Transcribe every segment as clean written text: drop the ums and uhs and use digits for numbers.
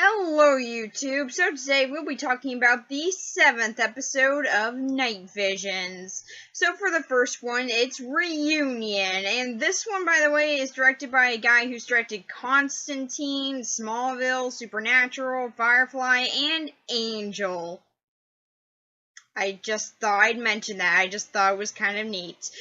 Hello YouTube! So today we'll be talking about the 7th episode of Night Visions. So for the first one, it's Reunion, and this one, by the way, is directed by a guy who's directed Constantine, Smallville, Supernatural, Firefly, and Angel. I just thought I'd mention that. I just thought it was kind of neat.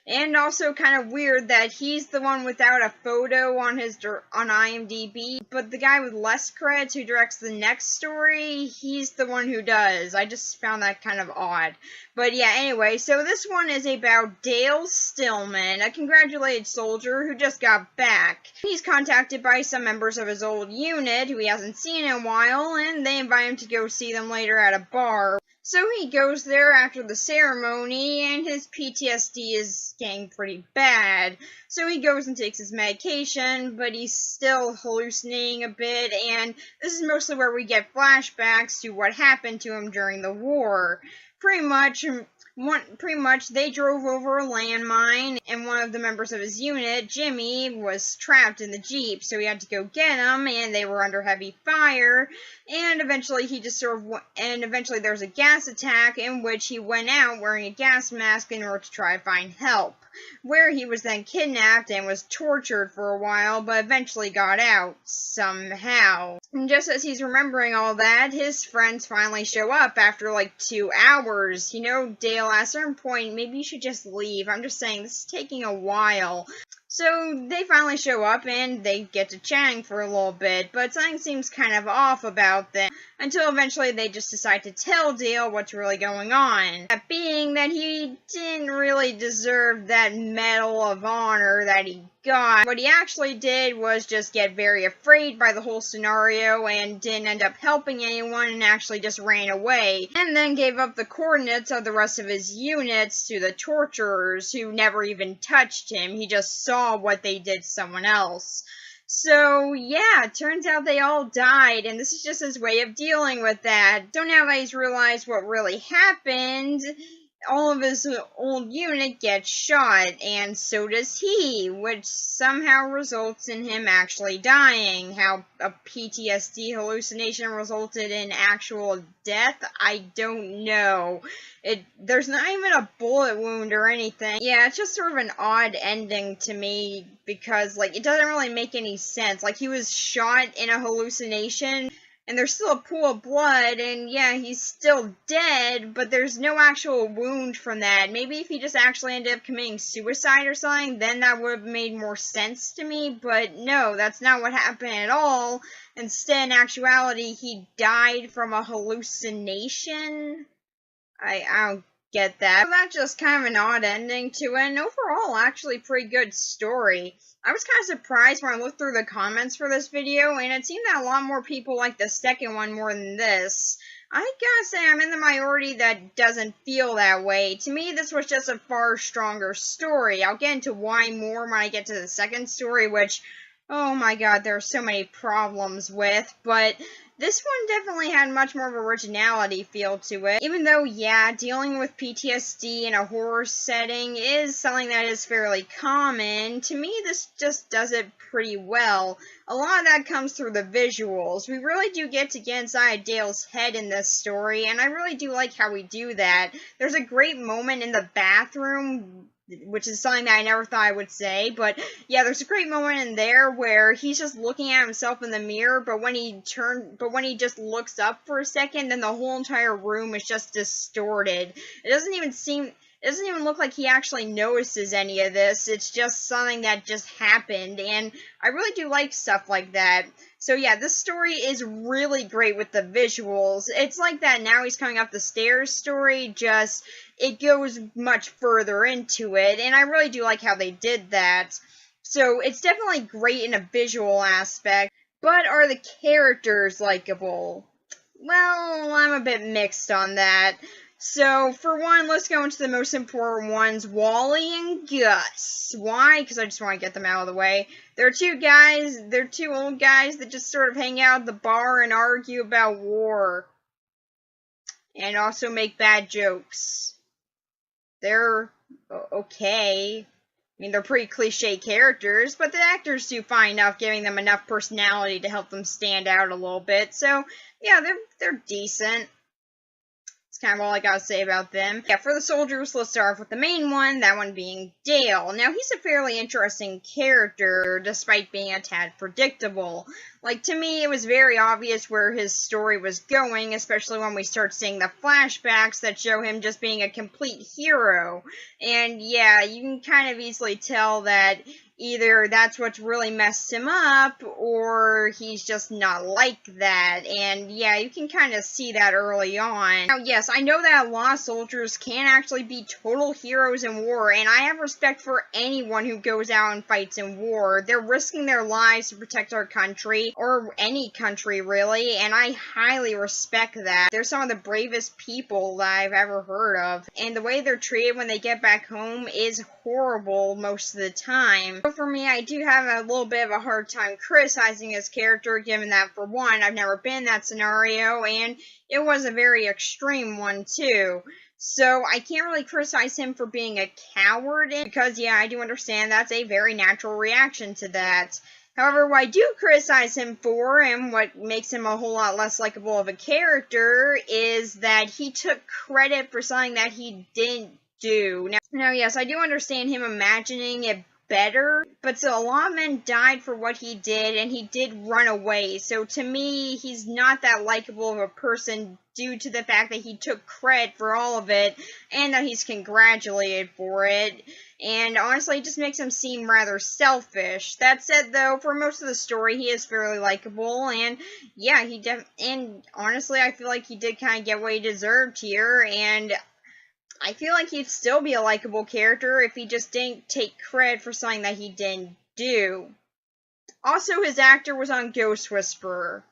And also kind of weird that he's the one without a photo on IMDb, but the guy with less credits who directs the next story, he's the one who does. I just found that kind of odd. But yeah, anyway, so this one is about Dale Stillman, a congratulated soldier who just got back. He's contacted by some members of his old unit who he hasn't seen in a while, and they invite him to go see them later at a bar. So he goes there after the ceremony, and his PTSD is getting pretty bad. So he goes and takes his medication, but he's still hallucinating a bit, and this is mostly where we get flashbacks to what happened to him during the war. Pretty much, they drove over a landmine, and one of the members of his unit, Jimmy, was trapped in the Jeep, so he had to go get him, and they were under heavy fire, and eventually eventually there was a gas attack in which he went out wearing a gas mask in order to try to find help, where he was then kidnapped and was tortured for a while, but eventually got out, somehow. And just as he's remembering all that, his friends finally show up after like 2 hours. You know, Dale, at a certain point, maybe you should just leave. I'm just saying, this is taking a while. So they finally show up and they get to chatting for a little bit, but something seems kind of off about them, until eventually they just decide to tell Dale what's really going on. That being that he didn't really deserve that Medal of Honor that he got. What he actually did was just get very afraid by the whole scenario and didn't end up helping anyone and actually just ran away, and then gave up the coordinates of the rest of his units to the torturers who never even touched him. He just saw what they did to someone else. So, yeah, it turns out they all died, and this is just his way of dealing with that. So now that he's realized what really happened, all of his old unit gets shot, and so does he, which somehow results in him actually dying. How a PTSD hallucination resulted in actual death, I don't know. There's not even a bullet wound or anything. Yeah, it's just sort of an odd ending to me, because, like, it doesn't really make any sense. Like, he was shot in a hallucination, and there's still a pool of blood, and yeah, he's still dead, but there's no actual wound from that. Maybe if he just actually ended up committing suicide or something, then that would have made more sense to me, but no, that's not what happened at all. Instead, in actuality, he died from a hallucination. I don't get that. So that's just kind of an odd ending to it, and overall, actually pretty good story. I was kind of surprised when I looked through the comments for this video, and it seemed that a lot more people liked the second one more than this. I gotta say, I'm in the minority that doesn't feel that way. To me, this was just a far stronger story. I'll get into why more when I get to the second story, which, oh my god, there are so many problems with, but this one definitely had much more of an originality feel to it. Even though, yeah, dealing with PTSD in a horror setting is something that is fairly common, to me this just does it pretty well. A lot of that comes through the visuals. We really do get to get inside Dale's head in this story, and I really do like how we do that. There's a great moment in the bathroom, which is something that I never thought I would say, but yeah, there's a great moment in there where he's just looking at himself in the mirror, but when he just looks up for a second, then the whole entire room is just distorted. It doesn't even look like he actually notices any of this. It's just something that just happened, and I really do like stuff like that. So yeah, this story is really great with the visuals. It's like that Now He's Coming Up the Stairs story, just it goes much further into it, and I really do like how they did that. So it's definitely great in a visual aspect, but are the characters likable? Well, I'm a bit mixed on that. So, for one, let's go into the most important ones, Wally and Gus. Why? Because I just want to get them out of the way. They're two old guys that just sort of hang out at the bar and argue about war. And also make bad jokes. They're okay. I mean, they're pretty cliche characters, but the actors do fine enough, giving them enough personality to help them stand out a little bit. So, yeah, they're decent. That's kind of all I gotta say about them. Yeah, for the soldiers, let's start off with the main one, that one being Dale. Now, he's a fairly interesting character, despite being a tad predictable. Like, to me, it was very obvious where his story was going, especially when we start seeing the flashbacks that show him just being a complete hero. And yeah, you can kind of easily tell that either that's what's really messed him up, or he's just not like that. And yeah, you can kind of see that early on. Now, yes, I know that a lot of soldiers can actually be total heroes in war, and I have respect for anyone who goes out and fights in war. They're risking their lives to protect our country, or any country really, and I highly respect that. They're some of the bravest people that I've ever heard of, and the way they're treated when they get back home is horrible most of the time. So for me, I do have a little bit of a hard time criticizing his character, given that, for one, I've never been in that scenario, and it was a very extreme one too. So I can't really criticize him for being a coward, because yeah, I do understand that's a very natural reaction to that. However, what I do criticize him for, and what makes him a whole lot less likable of a character, is that he took credit for something that he didn't do. Now, yes, I do understand him imagining it better, but still, a lot of men died for what he did, and he did run away. So to me, he's not that likable of a person due to the fact that he took credit for all of it, and that he's congratulated for it. And honestly, it just makes him seem rather selfish. That said, though, for most of the story, he is fairly likable, and yeah, and honestly, I feel like he did kind of get what he deserved here, and I feel like he'd still be a likable character if he just didn't take credit for something that he didn't do. Also, his actor was on Ghost Whisperer.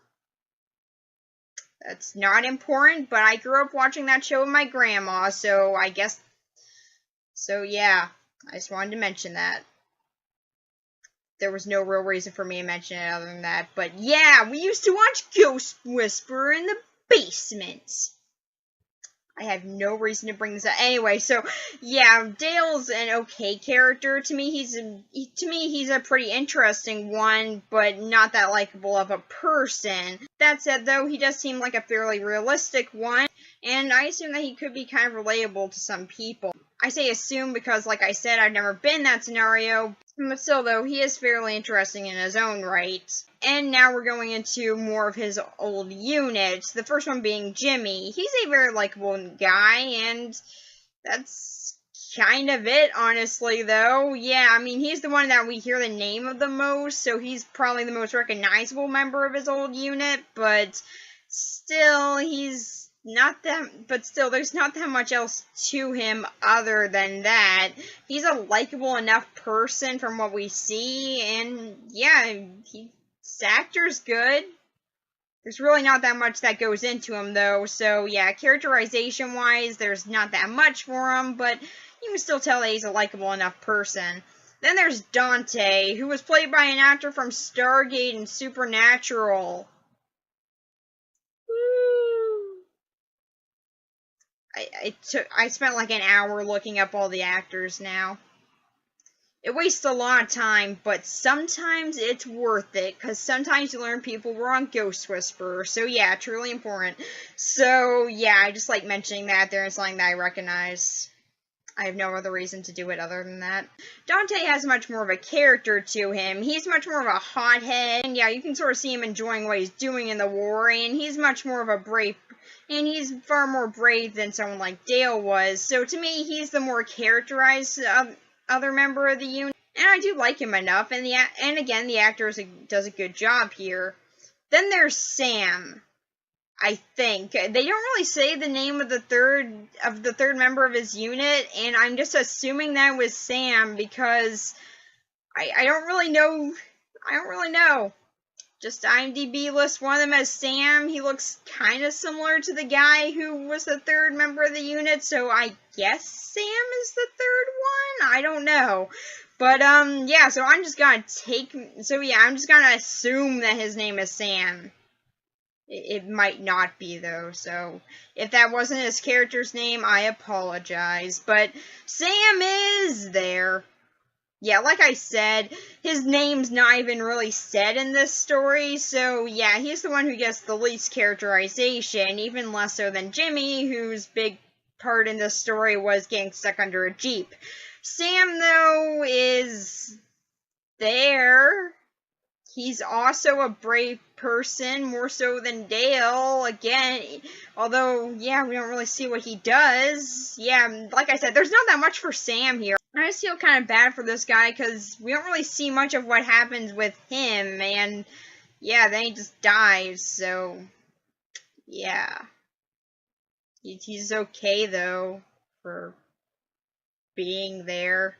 That's not important, but I grew up watching that show with my grandma, so I guess... So yeah, I just wanted to mention that. There was no real reason for me to mention it other than that, but yeah, we used to watch Ghost Whisperer in the basement. I have no reason to bring this up. Anyway, so yeah, Dale's an okay character. To me, he's a pretty interesting one, but not that likable of a person. That said, though, he does seem like a fairly realistic one, and I assume that he could be kind of relatable to some people. I say assume because, like I said, I've never been in that scenario, but still, though, he is fairly interesting in his own right. And now we're going into more of his old units, the first one being Jimmy. He's a very likable guy, and that's kind of it, honestly, though. Yeah, I mean, he's the one that we hear the name of the most, so he's probably the most recognizable member of his old unit, but still, there's not that much else to him other than that. He's a likable enough person from what we see, and yeah, his actor's good. There's really not that much that goes into him, though, so yeah, characterization-wise, there's not that much for him, but you can still tell that he's a likable enough person. Then there's Dante, who was played by an actor from Stargate and Supernatural. I spent like an hour looking up all the actors now. It wastes a lot of time, but sometimes it's worth it, because sometimes you learn people were on Ghost Whisperer, so yeah, truly important. So yeah, I just like mentioning that there is something that I recognize. I have no other reason to do it other than that. Dante has much more of a character to him. He's much more of a hothead, and yeah, you can sort of see him enjoying what he's doing in the war, and he's much more of a brave, and he's far more brave than someone like Dale was. So to me, he's the more characterized other member of the unit, and I do like him enough, and again, the actor does a good job here. Then there's Sam, I think. They don't really say the name of the third member of his unit, and I'm just assuming that was Sam, because I don't really know. Just IMDb lists one of them as Sam. He looks kind of similar to the guy who was the third member of the unit, so I guess Sam is the third one? I don't know. But, yeah, so I'm just gonna assume that his name is Sam. It might not be, though, so if that wasn't his character's name, I apologize. But Sam is there. yeah, like I said, his name's not even really said in this story, so yeah, he's the one who gets the least characterization, even less so than Jimmy, whose big part in this story was getting stuck under a Jeep. Sam, though, is there. He's also a brave person, more so than Dale, again, although, yeah, we don't really see what he does. Yeah, like I said, there's not that much for Sam here. I just feel kind of bad for this guy, because we don't really see much of what happens with him, and, yeah, then he just dies, so, yeah. He's okay, though, for being there.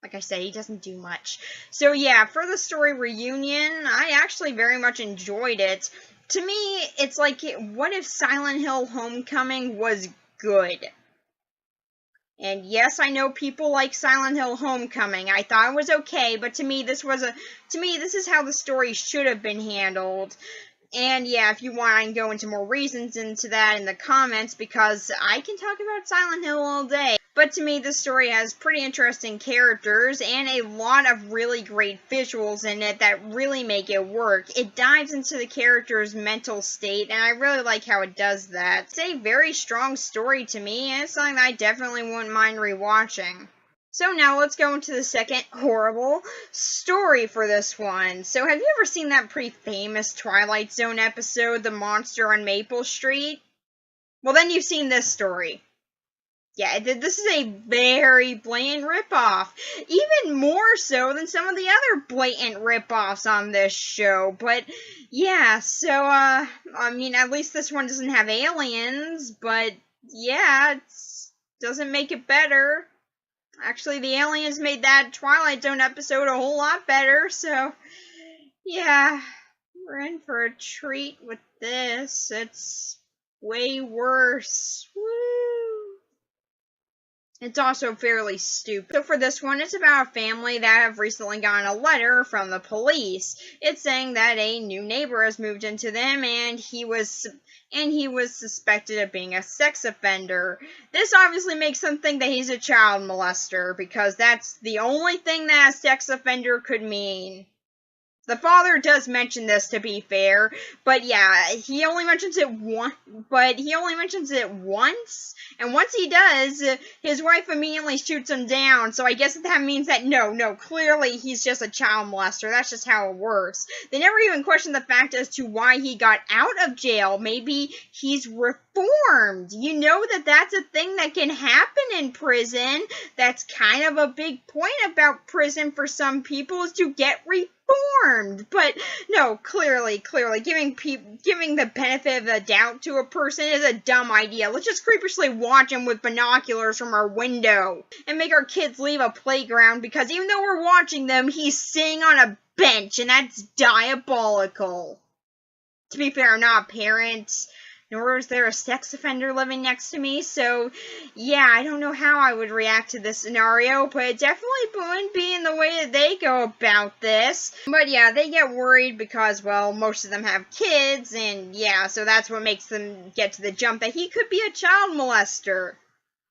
Like I said, he doesn't do much. So yeah, for the story Reunion, I actually very much enjoyed it. To me, it's like, what if Silent Hill Homecoming was good? And yes, I know people like Silent Hill Homecoming. I thought it was okay, but to me, this is how the story should have been handled. And yeah, if you want, I can go into more reasons into that in the comments, because I can talk about Silent Hill all day. But to me, this story has pretty interesting characters and a lot of really great visuals in it that really make it work. It dives into the character's mental state, and I really like how it does that. It's a very strong story to me, and it's something that I definitely wouldn't mind rewatching. So now let's go into the second horrible story for this one. So have you ever seen that pretty famous Twilight Zone episode, The Monster on Maple Street? Well, then you've seen this story. Yeah, this is a very blatant ripoff. Even more so than some of the other blatant ripoffs on this show. But, yeah, so, I mean, at least this one doesn't have aliens, but, yeah, it doesn't make it better. Actually, the aliens made that Twilight Zone episode a whole lot better, so, yeah, we're in for a treat with this. It's way worse. Woo! It's also fairly stupid. So for this one, it's about a family that have recently gotten a letter from the police. It's saying that a new neighbor has moved into them, and he was suspected of being a sex offender. This obviously makes them think that he's a child molester, because that's the only thing that a sex offender could mean. The father does mention this, to be fair, but yeah, he only mentions it once, and once he does, his wife immediately shoots him down, so I guess that means that no, clearly he's just a child molester. That's just how it works. They never even question the fact as to why he got out of jail. Maybe he's reformed. You know that that's a thing that can happen in prison. That's kind of a big point about prison for some people, is to get reformed. But no, clearly, giving the benefit of the doubt to a person is a dumb idea. Let's just creepishly watch him with binoculars from our window and make our kids leave a playground, because even though we're watching them, he's sitting on a bench, and that's diabolical. To be fair, I'm not a parent, nor is there a sex offender living next to me, so yeah, I don't know how I would react to this scenario, but it definitely wouldn't be in the way that they go about this. But yeah, they get worried because, well, most of them have kids, and yeah, so that's what makes them get to the jump that he could be a child molester.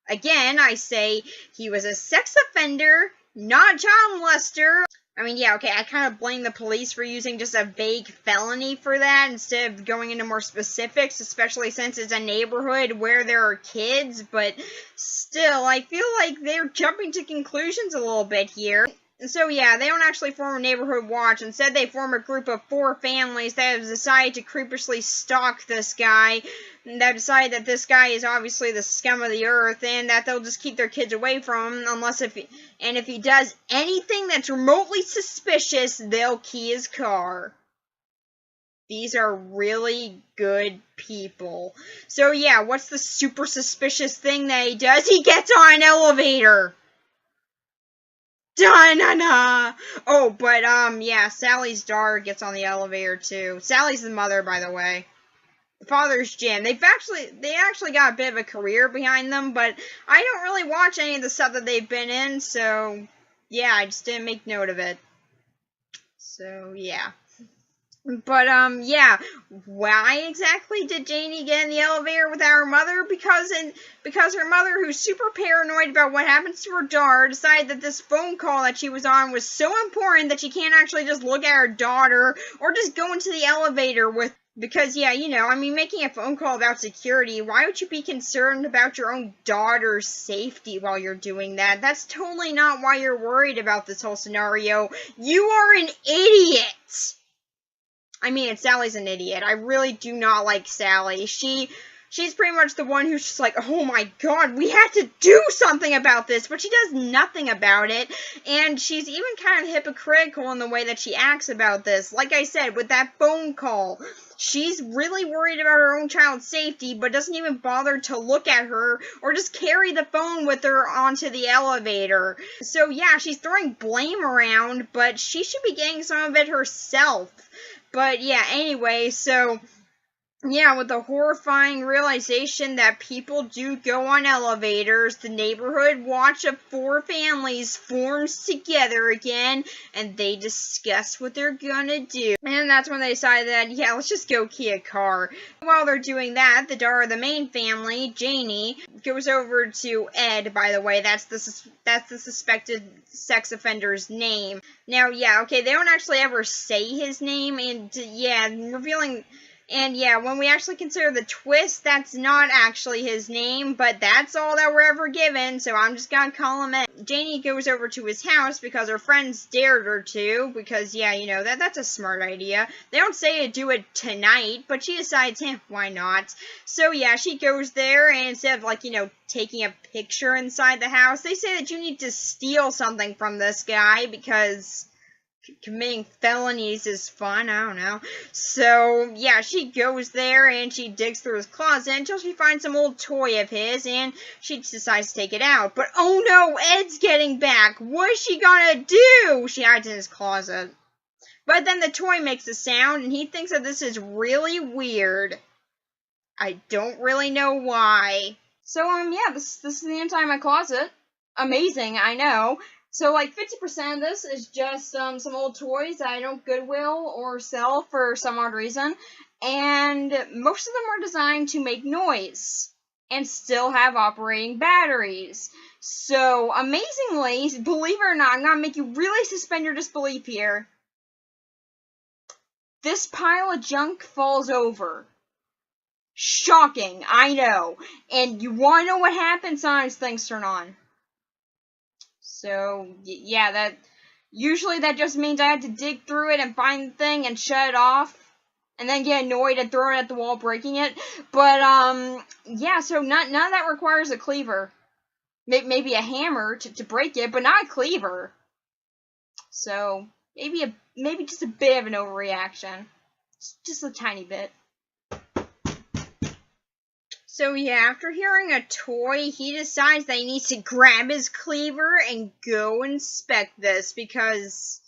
Again, I say he was a sex offender, not a child molester. I mean, yeah, okay, I kind of blame the police for using just a vague felony for that instead of going into more specifics, especially since it's a neighborhood where there are kids, but still, I feel like they're jumping to conclusions a little bit here. So yeah, they don't actually form a neighborhood watch. Instead, they form a group of 4 families that have decided to creepishly stalk this guy. They've decided that this guy is obviously the scum of the earth, and that they'll just keep their kids away from him, if he does anything that's remotely suspicious, they'll key his car. These are really good people. So yeah, what's the super suspicious thing that he does? He gets on an elevator! Da-na-na! Oh, but, yeah, Sally's daughter gets on the elevator, too. Sally's the mother, by the way. The father's Jim. They actually got a bit of a career behind them, but I don't really watch any of the stuff that they've been in, so, yeah, I just didn't make note of it. So, yeah. But, yeah, why exactly did Janie get in the elevator without her mother? Because her mother, who's super paranoid about what happens to her daughter, decided that this phone call that she was on was so important that she can't actually just look at her daughter or just go into the elevator with. Because, yeah, I mean, making a phone call about security, why would you be concerned about your own daughter's safety while you're doing that? That's totally not why you're worried about this whole scenario. You are an idiot! I mean, Sally's an idiot. I really do not like Sally. She's pretty much the one who's just like, oh my god, we have to do something about this, but she does nothing about it, and she's even kind of hypocritical in the way that she acts about this. Like I said, with that phone call, she's really worried about her own child's safety, but doesn't even bother to look at her or just carry the phone with her onto the elevator. So yeah, she's throwing blame around, but she should be getting some of it herself. But yeah, anyway, so yeah, with the horrifying realization that people do go on elevators, the neighborhood watch of 4 families forms together again, and they discuss what they're gonna do. And that's when they decide that, yeah, let's just go key a car. While they're doing that, the daughter of the main family, Janie, goes over to Ed, by the way, that's the suspected sex offender's name. Now, yeah, okay, they don't actually ever say his name, and yeah, revealing. And yeah, when we actually consider the twist, that's not actually his name, but that's all that we're ever given, so I'm just gonna call him Ed. Janie goes over to his house because her friends dared her to, because yeah, that's a smart idea. They don't say to do it tonight, but she decides, why not? So yeah, she goes there, and instead of taking a picture inside the house, they say that you need to steal something from this guy, because committing felonies is fun, I don't know. So, yeah, she goes there and she digs through his closet until she finds some old toy of his and she decides to take it out. But, oh no, Ed's getting back. What is she gonna do? She hides in his closet. But then the toy makes a sound and he thinks that this is really weird. I don't really know why. So, yeah, this is the inside of my closet. Amazing, I know. So, 50% of this is just some old toys that I don't Goodwill or sell for some odd reason. And most of them are designed to make noise and still have operating batteries. So, amazingly, believe it or not, I'm going to make you really suspend your disbelief here. This pile of junk falls over. Shocking, I know. And you want to know what happens? Sometimes things turn on. So, yeah, usually that just means I have to dig through it and find the thing and shut it off, and then get annoyed and throw it at the wall, breaking it. But, yeah, so none of that requires a cleaver. Maybe a hammer to break it, but not a cleaver. So, maybe just a bit of an overreaction. Just a tiny bit. So yeah, after hearing a toy, he decides that he needs to grab his cleaver and go inspect this because,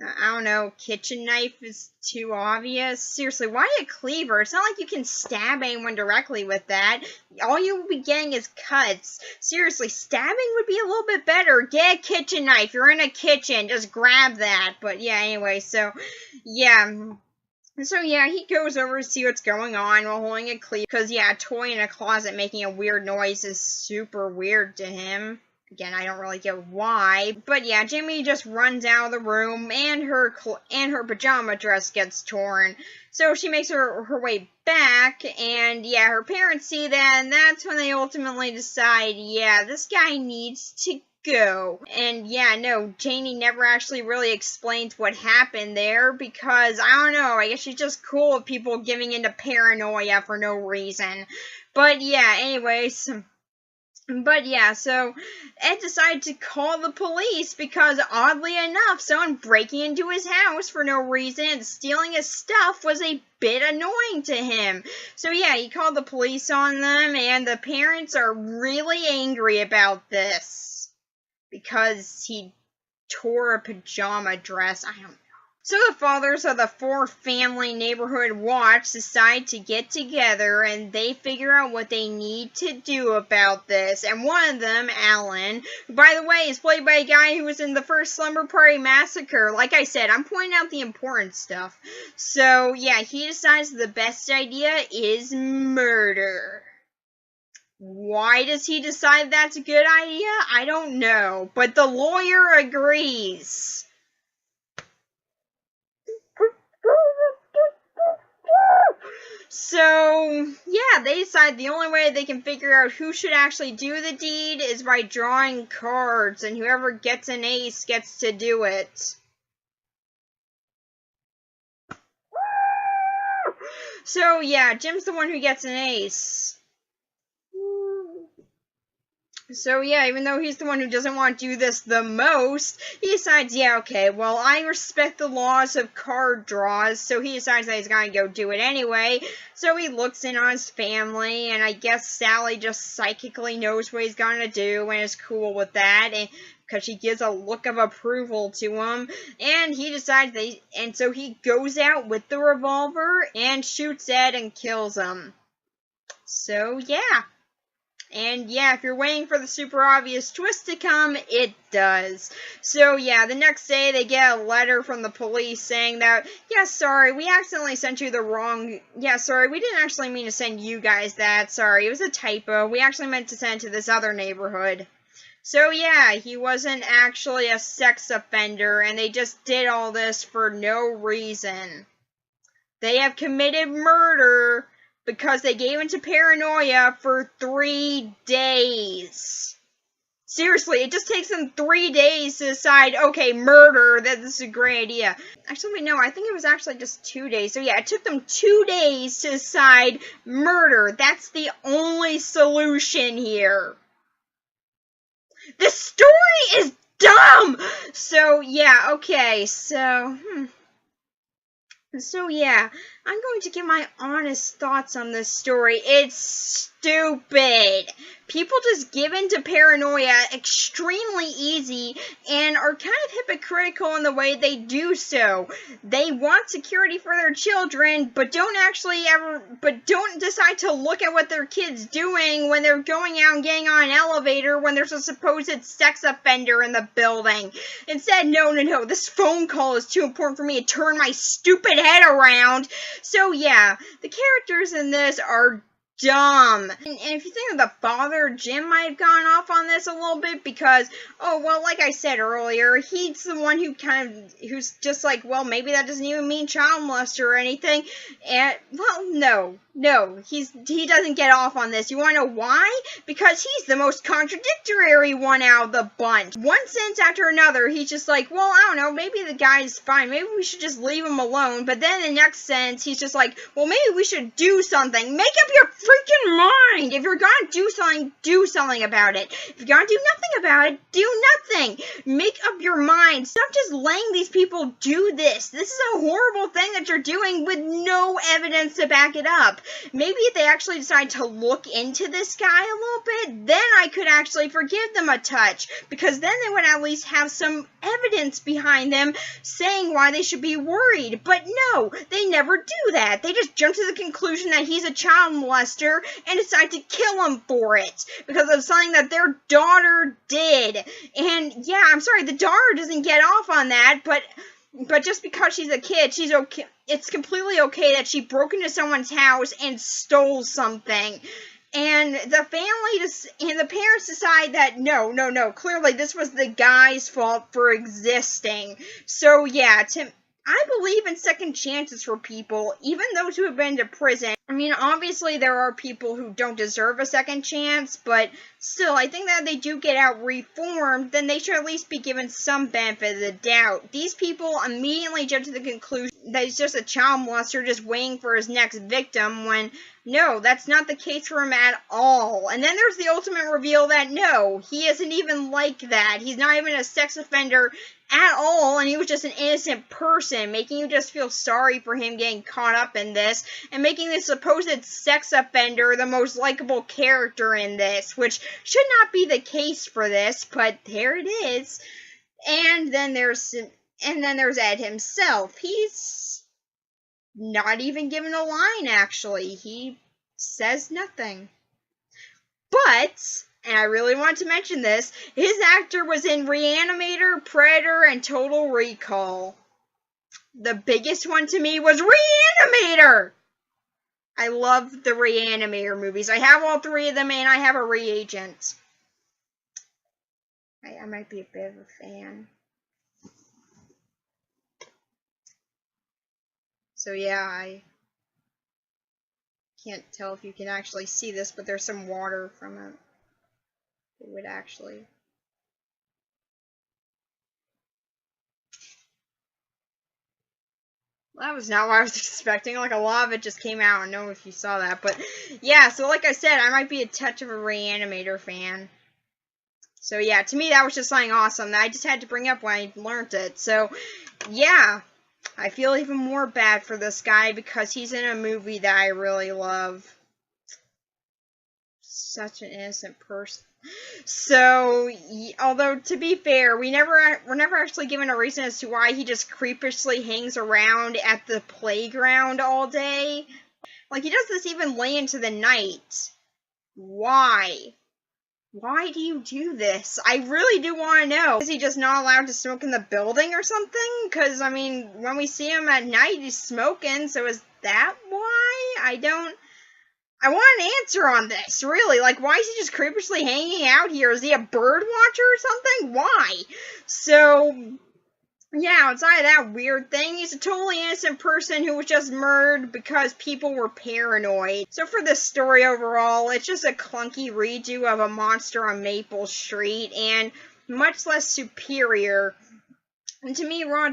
I don't know, kitchen knife is too obvious. Seriously, why a cleaver? It's not like you can stab anyone directly with that. All you will be getting is cuts. Seriously, stabbing would be a little bit better. Get a kitchen knife. You're in a kitchen. Just grab that. But yeah, anyway, so yeah. So yeah, he goes over to see what's going on while holding a cleaver. Because yeah, a toy in a closet making a weird noise is super weird to him. Again, I don't really get why. But yeah, Jimmy just runs out of the room and her pajama dress gets torn. So she makes her way back, and yeah, her parents see that, and that's when they ultimately decide, yeah, this guy needs to go. And yeah, no, Janie never actually really explains what happened there because, I don't know, I guess she's just cool with people giving into paranoia for no reason. But yeah, anyways. But yeah, so Ed decided to call the police because, oddly enough, someone breaking into his house for no reason and stealing his stuff was a bit annoying to him. So yeah, he called the police on them, and the parents are really angry about this because he tore a pajama dress. I don't know. So the fathers of the 4-family neighborhood watch decide to get together and they figure out what they need to do about this. And one of them, Alan, who by the way is played by a guy who was in the first Slumber Party Massacre. Like I said, I'm pointing out the important stuff. So yeah, he decides the best idea is murder. Why does he decide that's a good idea? I don't know. But the lawyer agrees. So, yeah, they decide the only way they can figure out who should actually do the deed is by drawing cards, and whoever gets an ace gets to do it. So, yeah, Jim's the one who gets an ace. So yeah, even though he's the one who doesn't want to do this the most, he decides, yeah, okay, well, I respect the laws of card draws, so he decides that he's gonna go do it anyway. So he looks in on his family, and I guess Sally just psychically knows what he's gonna do, and is cool with that, and because she gives a look of approval to him, and he decides and so he goes out with the revolver, and shoots Ed and kills him. So yeah. And yeah, if you're waiting for the super obvious twist to come, it does. So yeah, the next day they get a letter from the police saying that, yeah, sorry, we accidentally sent you the wrong, yeah, sorry, we didn't actually mean to send you guys that, sorry, it was a typo, we actually meant to send it to this other neighborhood. So yeah, he wasn't actually a sex offender, and they just did all this for no reason. They have committed murder because they gave into paranoia for 3 days. Seriously, it just takes them 3 days to decide, okay, murder, that this is a great idea. Actually, wait, no, I think it was actually just 2 days. So yeah, it took them 2 days to decide murder. That's the only solution here. The story is dumb! So yeah, okay, so, So yeah, I'm going to give my honest thoughts on this story. It's stupid. People just give in to paranoia extremely easy and are kind of hypocritical in the way they do so. They want security for their children, but don't decide to look at what their kid's doing when they're going out and getting on an elevator when there's a supposed sex offender in the building. Instead, no, this phone call is too important for me to turn my stupid head around. So yeah, the characters in this are dumb. And if you think of the father, Jim might have gone off on this a little bit because, oh, well, like I said earlier, he's the one who's just like, well, maybe that doesn't even mean child molester or anything. And, well, no, he doesn't get off on this. You want to know why? Because he's the most contradictory one out of the bunch. One sentence after another, he's just like, well, I don't know, maybe the guy's fine. Maybe we should just leave him alone. But then the next sentence, he's just like, well, maybe we should do something. Make up your freaking mind. If you're gonna do something about it. If you're gonna do nothing about it, do nothing. Make up your mind. Stop just letting these people do this. This is a horrible thing that you're doing with no evidence to back it up. Maybe if they actually decide to look into this guy a little bit, then I could actually forgive them a touch, because then they would at least have some evidence behind them saying why they should be worried. But no, they never do that. They just jump to the conclusion that he's a child molester and decide to kill him for it because of something that their daughter did. And yeah, I'm sorry, the daughter doesn't get off on that, but just because she's a kid, she's okay. It's completely okay that she broke into someone's house and stole something. And the family and the parents decide that no, clearly this was the guy's fault for existing. So yeah, I believe in second chances for people, even those who have been to prison. I mean, obviously there are people who don't deserve a second chance, but still, I think that if they do get out reformed, then they should at least be given some benefit of the doubt. These people immediately jump to the conclusion that he's just a child molester just waiting for his next victim, when no, that's not the case for him at all. And then there's the ultimate reveal that no, he isn't even like that. He's not even a sex offender at all, and he was just an innocent person, making you just feel sorry for him getting caught up in this, and making this supposed sex offender the most likable character in this, which should not be the case for this, but there it is. And then there's And then there's Ed himself. He's not even given a line, actually. He says nothing. But, and I really want to mention this, his actor was in Reanimator, Predator, and Total Recall. The biggest one to me was Reanimator! I love the Reanimator movies. I have all three of them, and I have a reagent. I might be a bit of a fan. So yeah, I can't tell if you can actually see this, but there's some water from it. It would actually... Well, that was not what I was expecting. Like, a lot of it just came out. I don't know if you saw that. But, yeah, so like I said, I might be a touch of a Reanimator fan. So, yeah, to me, that was just something awesome that I just had to bring up when I learned it. So, yeah, I feel even more bad for this guy because he's in a movie that I really love. Such an innocent person. So, although to be fair, we're never actually given a reason as to why he just creepishly hangs around at the playground all day. Like, he does this even late into the night. Why? Why do you do this? I really do want to know. Is he just not allowed to smoke in the building or something? Because, I mean, when we see him at night, he's smoking, so is that why? I want an answer on this, really. Like, why is he just creepishly hanging out here? Is he a bird watcher or something? Why? So, yeah, outside of that weird thing, he's a totally innocent person who was just murdered because people were paranoid. So for this story overall, it's just a clunky redo of A Monster on Maple Street, and much less superior. And to me, one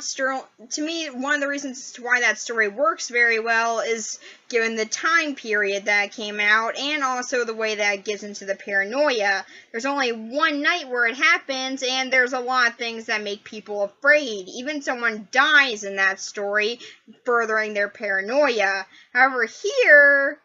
of the reasons why that story works very well is given the time period that it came out, and also the way that it gets into the paranoia. There's only one night where it happens, and there's a lot of things that make people afraid. Even someone dies in that story, furthering their paranoia. However, here,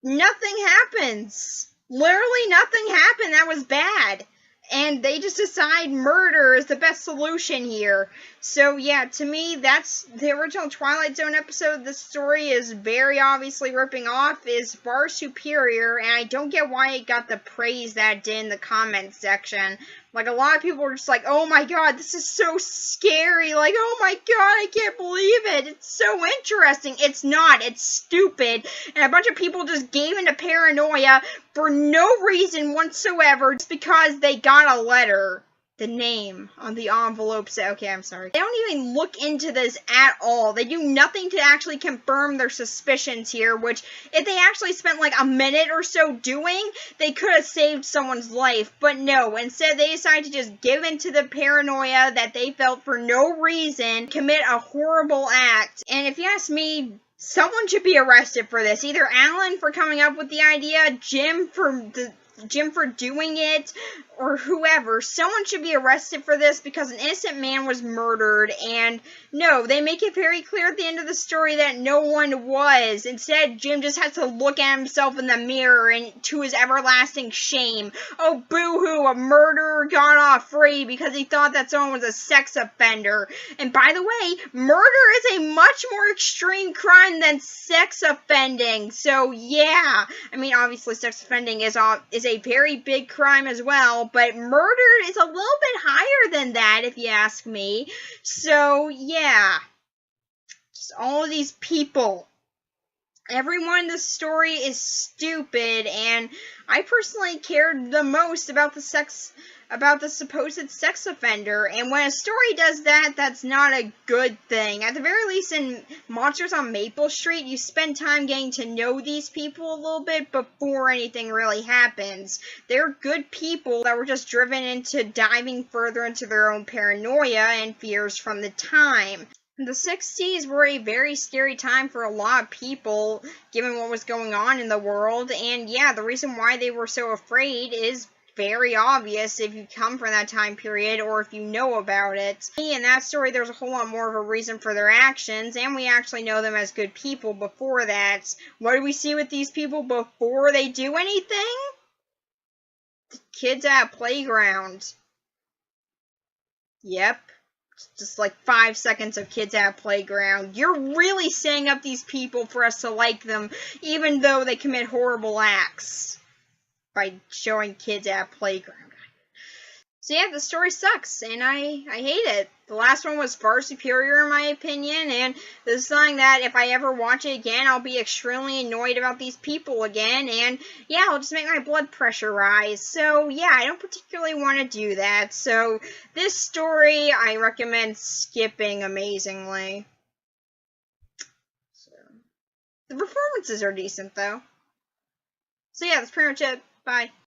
nothing happens. Literally nothing happened that was bad. And they just decide murder is the best solution here. So, yeah, to me, that's the original Twilight Zone episode. The story is very obviously ripping off, is far superior, and I don't get why it got the praise that it did in the comments section. Like, a lot of people were just like, oh my god, this is so scary. Like, oh my god, I can't believe it. It's so interesting. It's not. It's stupid. And a bunch of people just gave into paranoia for no reason whatsoever, just because they got a letter. The name on the envelope said, okay, I'm sorry. They don't even look into this at all. They do nothing to actually confirm their suspicions here, which, if they actually spent like a minute or so doing, they could have saved someone's life. But no, instead they decided to just give into the paranoia that they felt for no reason, commit a horrible act. And if you ask me, someone should be arrested for this. Either Alan for coming up with the idea, Jim for doing it, or whoever. Someone should be arrested for this because an innocent man was murdered, and no, they make it very clear at the end of the story that no one was. Instead, Jim just has to look at himself in the mirror, and to his everlasting shame, oh boo-hoo, a murderer got off free because he thought that someone was a sex offender. And by the way, murder is a much more extreme crime than sex offending. So yeah, I mean, obviously sex offending is a very big crime as well, but murder is a little bit higher than that, if you ask me. So, yeah. Just all of these people. Everyone in this story is stupid, and I personally cared the most about the supposed sex offender, and when a story does that, that's not a good thing. At the very least, in Monsters on Maple Street, you spend time getting to know these people a little bit before anything really happens. They're good people that were just driven into diving further into their own paranoia and fears from the time. The 60s were a very scary time for a lot of people, given what was going on in the world, and yeah, the reason why they were so afraid is very obvious if you come from that time period or if you know about it. In that story, there's a whole lot more of a reason for their actions, and we actually know them as good people before that. What do we see with these people before they do anything? The kids at a playground. Yep. just like 5 seconds of kids at a playground. You're really setting up these people for us to like them, even though they commit horrible acts by showing kids at a playground. So yeah, the story sucks, and I hate it. The last one was far superior in my opinion, and this is something that if I ever watch it again, I'll be extremely annoyed about these people again, and yeah, I'll just make my blood pressure rise. So yeah, I don't particularly want to do that. So this story, I recommend skipping amazingly. So the performances are decent, though. So yeah, that's pretty much it. Bye.